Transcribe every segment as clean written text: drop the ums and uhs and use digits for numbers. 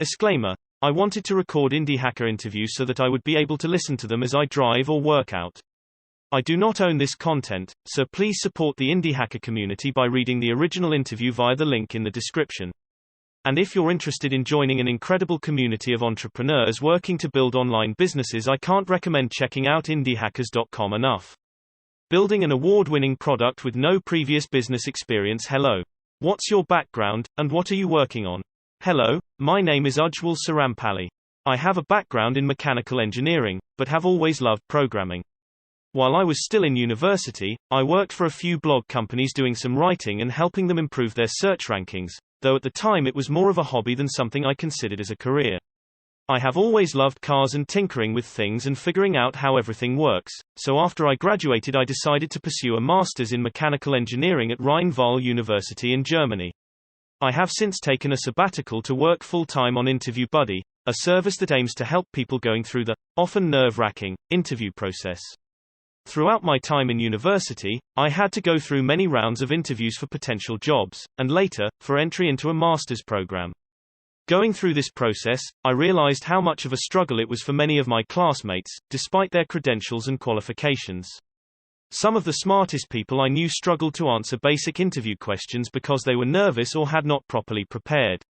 Disclaimer. I wanted to record Indie Hacker interviews so that I would be able to listen to them as I drive or work out. I do not own this content, so please support the Indie Hacker community by reading the original interview via the link in the description. And if you're interested in joining an incredible community of entrepreneurs working to build online businesses, I can't recommend checking out indiehackers.com enough. Building an award-winning product with no previous business experience. Hello. What's your background, and what are you working on? Hello, my name is Ujjwal Sarampally. I have a background in mechanical engineering, but have always loved programming. While I was still in university, I worked for a few blog companies doing some writing and helping them improve their search rankings, though at the time it was more of a hobby than something I considered as a career. I have always loved cars and tinkering with things and figuring out how everything works, so after I graduated I decided to pursue a master's in mechanical engineering at Rhein-Waal University in Germany. I have since taken a sabbatical to work full-time on Interview Buddy, a service that aims to help people going through the, often nerve-wracking, interview process. Throughout my time in university, I had to go through many rounds of interviews for potential jobs, and later, for entry into a master's program. Going through this process, I realized how much of a struggle it was for many of my classmates, despite their credentials and qualifications. Some of the smartest people I knew struggled to answer basic interview questions because they were nervous or had not properly prepared.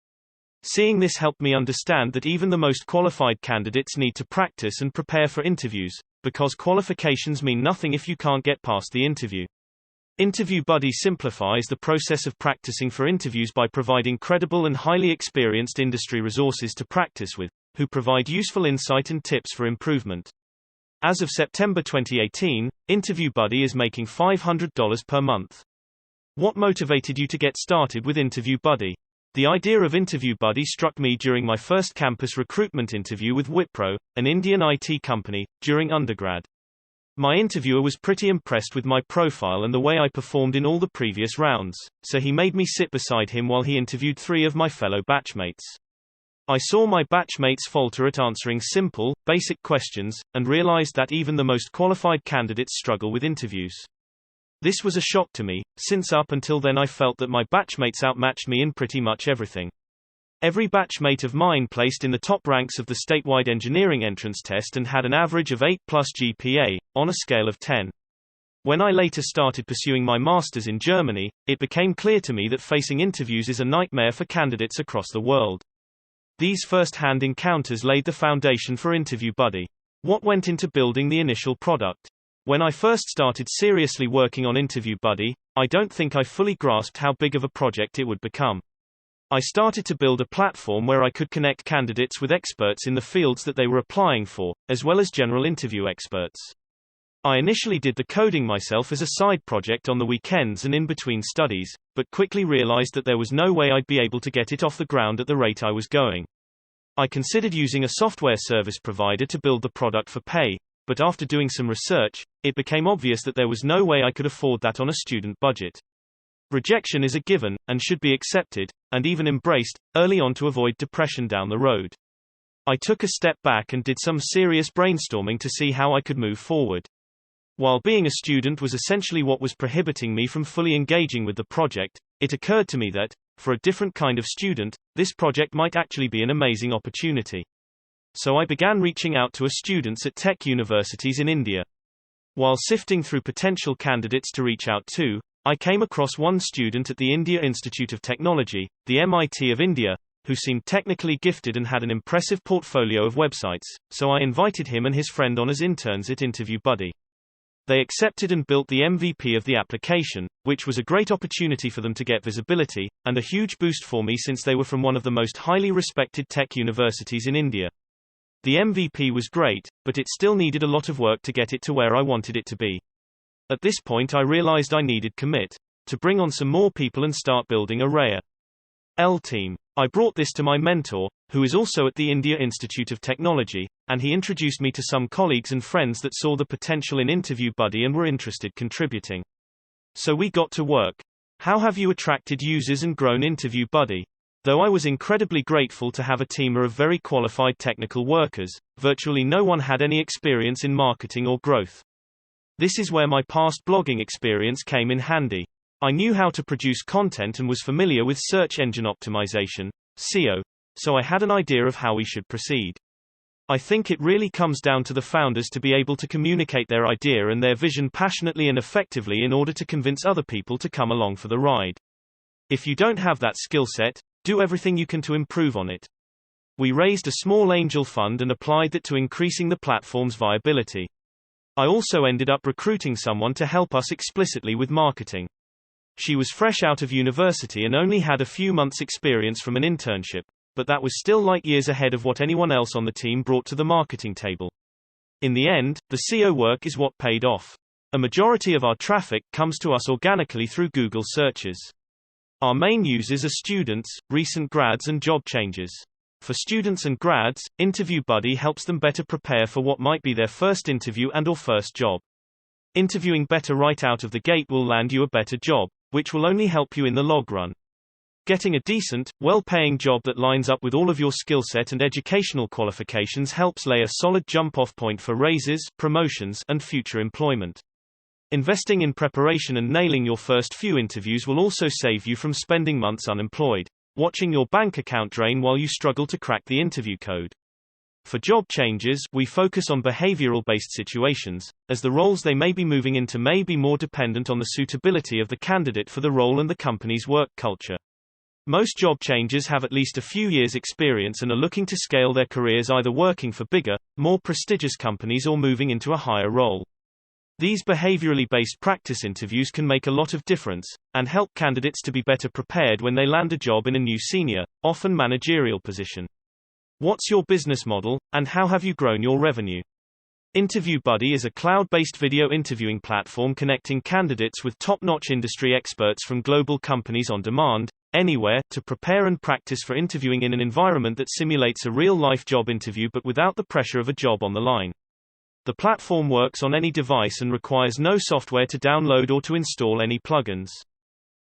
Seeing this helped me understand that even the most qualified candidates need to practice and prepare for interviews, because qualifications mean nothing if you can't get past the interview. Interview Buddy simplifies the process of practicing for interviews by providing credible and highly experienced industry resources to practice with, who provide useful insight and tips for improvement. As of September 2018, Interview Buddy is making $500 per month. What motivated you to get started with Interview Buddy? The idea of Interview Buddy struck me during my first campus recruitment interview with Wipro, an Indian IT company, during undergrad. My interviewer was pretty impressed with my profile and the way I performed in all the previous rounds, so he made me sit beside him while he interviewed 3 of my fellow batchmates. I saw my batchmates falter at answering simple, basic questions, and realized that even the most qualified candidates struggle with interviews. This was a shock to me, since up until then I felt that my batchmates outmatched me in pretty much everything. Every batchmate of mine placed in the top ranks of the statewide engineering entrance test and had an average of 8+ GPA, on a scale of 10. When I later started pursuing my master's in Germany, it became clear to me that facing interviews is a nightmare for candidates across the world. These first-hand encounters laid the foundation for Interview Buddy. What went into building the initial product? When I first started seriously working on Interview Buddy, I don't think I fully grasped how big of a project it would become. I started to build a platform where I could connect candidates with experts in the fields that they were applying for, as well as general interview experts. I initially did the coding myself as a side project on the weekends and in between studies, but quickly realized that there was no way I'd be able to get it off the ground at the rate I was going. I considered using a software service provider to build the product for pay, but after doing some research, it became obvious that there was no way I could afford that on a student budget. Rejection is a given, and should be accepted, and even embraced, early on to avoid depression down the road. I took a step back and did some serious brainstorming to see how I could move forward. While being a student was essentially what was prohibiting me from fully engaging with the project, it occurred to me that, for a different kind of student, this project might actually be an amazing opportunity. So I began reaching out to students at tech universities in India. While sifting through potential candidates to reach out to, I came across one student at the India Institute of Technology, the MIT of India, who seemed technically gifted and had an impressive portfolio of websites, so I invited him and his friend on as interns at Interview Buddy. They accepted and built the MVP of the application, which was a great opportunity for them to get visibility, and a huge boost for me since they were from one of the most highly respected tech universities in India. The MVP was great, but it still needed a lot of work to get it to where I wanted it to be. At this point I realized I needed to bring on some more people and start building a rare L team. I brought this to my mentor, who is also at the India Institute of Technology, and he introduced me to some colleagues and friends that saw the potential in Interview Buddy and were interested contributing. So we got to work. How have you attracted users and grown Interview Buddy? Though I was incredibly grateful to have a team of very qualified technical workers, virtually no one had any experience in marketing or growth. This is where my past blogging experience came in handy. I knew how to produce content and was familiar with search engine optimization, SEO, so I had an idea of how we should proceed. I think it really comes down to the founders to be able to communicate their idea and their vision passionately and effectively in order to convince other people to come along for the ride. If you don't have that skill set, do everything you can to improve on it. We raised a small angel fund and applied that to increasing the platform's viability. I also ended up recruiting someone to help us explicitly with marketing. She was fresh out of university and only had a few months' experience from an internship, but that was still light years ahead of what anyone else on the team brought to the marketing table. In the end, the SEO work is what paid off. A majority of our traffic comes to us organically through Google searches. Our main users are students, recent grads and job changers. For students and grads, Interview Buddy helps them better prepare for what might be their first interview and/or first job. Interviewing better right out of the gate will land you a better job, which will only help you in the long run. Getting a decent, well-paying job that lines up with all of your skill set and educational qualifications helps lay a solid jump-off point for raises, promotions, and future employment. Investing in preparation and nailing your first few interviews will also save you from spending months unemployed, watching your bank account drain while you struggle to crack the interview code. For job changes, we focus on behavioral-based situations, as the roles they may be moving into may be more dependent on the suitability of the candidate for the role and the company's work culture. Most job changers have at least a few years' experience and are looking to scale their careers either working for bigger, more prestigious companies or moving into a higher role. These behaviorally based practice interviews can make a lot of difference, and help candidates to be better prepared when they land a job in a new senior, often managerial position. What's your business model, and how have you grown your revenue? Interview Buddy is a cloud-based video interviewing platform connecting candidates with top-notch industry experts from global companies on demand, anywhere, to prepare and practice for interviewing in an environment that simulates a real-life job interview but without the pressure of a job on the line. The platform works on any device and requires no software to download or to install any plugins.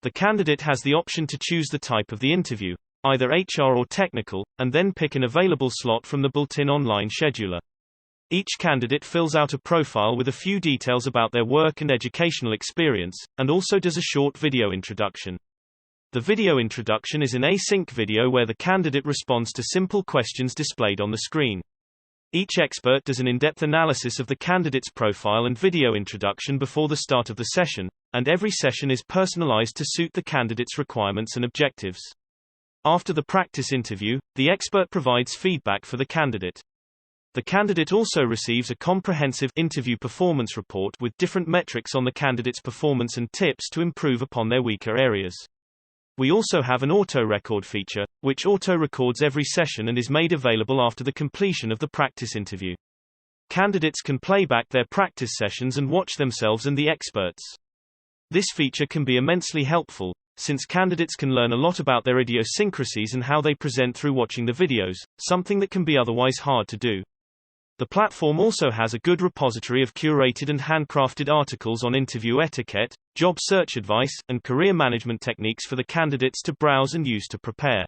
The candidate has the option to choose the type of the interview, either HR or technical, and then pick an available slot from the built-in online scheduler. Each candidate fills out a profile with a few details about their work and educational experience, and also does a short video introduction. The video introduction is an async video where the candidate responds to simple questions displayed on the screen. Each expert does an in-depth analysis of the candidate's profile and video introduction before the start of the session, and every session is personalized to suit the candidate's requirements and objectives. After the practice interview, the expert provides feedback for the candidate. The candidate also receives a comprehensive interview performance report with different metrics on the candidate's performance and tips to improve upon their weaker areas. We also have an auto-record feature, which auto-records every session and is made available after the completion of the practice interview. Candidates can play back their practice sessions and watch themselves and the experts. This feature can be immensely helpful, since candidates can learn a lot about their idiosyncrasies and how they present through watching the videos, something that can be otherwise hard to do. The platform also has a good repository of curated and handcrafted articles on interview etiquette, job search advice, and career management techniques for the candidates to browse and use to prepare.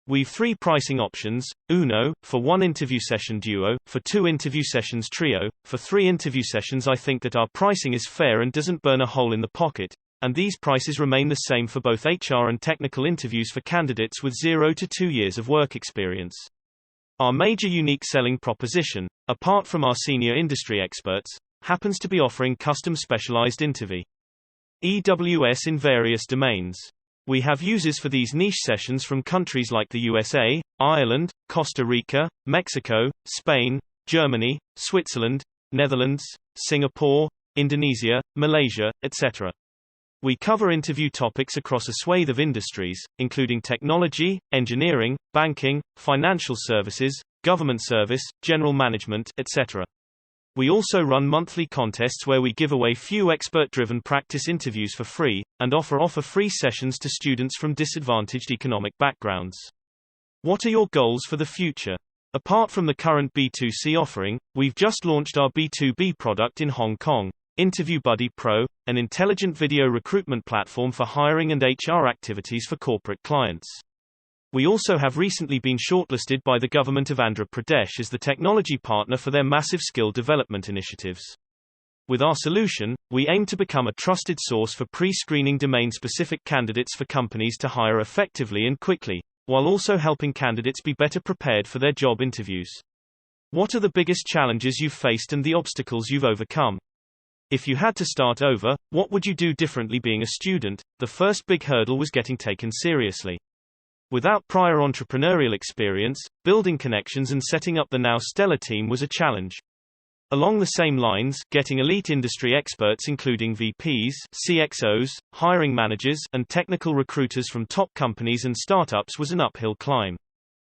We've 3 pricing options: Uno, for 1 interview session; Duo, for 2 interview sessions; Trio, for 3 interview sessions. I think that our pricing is fair and doesn't burn a hole in the pocket, and these prices remain the same for both HR and technical interviews for candidates with 0 to 2 years of work experience. Our major unique selling proposition, apart from our senior industry experts, happens to be offering custom specialized interview EWS in various domains. We have users for these niche sessions from countries like the USA, Ireland, Costa Rica, Mexico, Spain, Germany, Switzerland, Netherlands, Singapore, Indonesia, Malaysia, etc. We cover interview topics across a swathe of industries, including technology, engineering, banking, financial services, government service, general management, etc. We also run monthly contests where we give away few expert-driven practice interviews for free, and offer free sessions to students from disadvantaged economic backgrounds. What are your goals for the future? Apart from the current B2C offering, we've just launched our B2B product in Hong Kong, Interview Buddy Pro, an intelligent video recruitment platform for hiring and HR activities for corporate clients. We also have recently been shortlisted by the government of Andhra Pradesh as the technology partner for their massive skill development initiatives. With our solution, we aim to become a trusted source for pre-screening domain-specific candidates for companies to hire effectively and quickly, while also helping candidates be better prepared for their job interviews. What are the biggest challenges you've faced and the obstacles you've overcome? If you had to start over, what would you do differently? Being a student, the first big hurdle was getting taken seriously. Without prior entrepreneurial experience, building connections and setting up the now stellar team was a challenge. Along the same lines, getting elite industry experts including VPs, CXOs, hiring managers, and technical recruiters from top companies and startups was an uphill climb.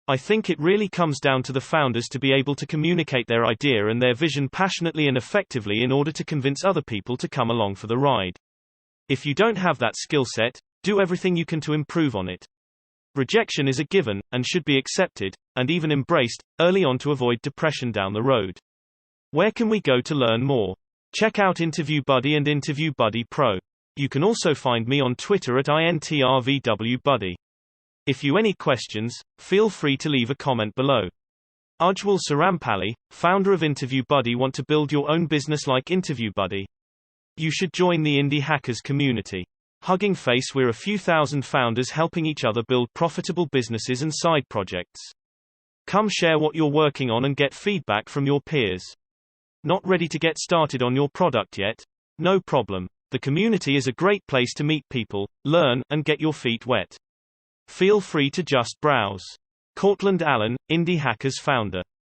I think it really comes down to the founders to be able to communicate their idea and their vision passionately and effectively in order to convince other people to come along for the ride. If you don't have that skill set, do everything you can to improve on it. Rejection is a given, and should be accepted, and even embraced, early on to avoid depression down the road. Where can we go to learn more? Check out Interview Buddy and Interview Buddy Pro. You can also find me on Twitter at INTRVWBuddy. If you any questions, feel free to leave a comment below. Ujjwal Sarampally, founder of Interview Buddy. Want to build your own business like Interview Buddy? You should join the Indie Hackers community. Hugging face, we're a few thousand founders helping each other build profitable businesses and side projects. Come share what you're working on and get feedback from your peers. Not ready to get started on your product yet? No problem. The community is a great place to meet people, learn, and get your feet wet. Feel free to just browse. Courtland Allen, Indie Hackers founder.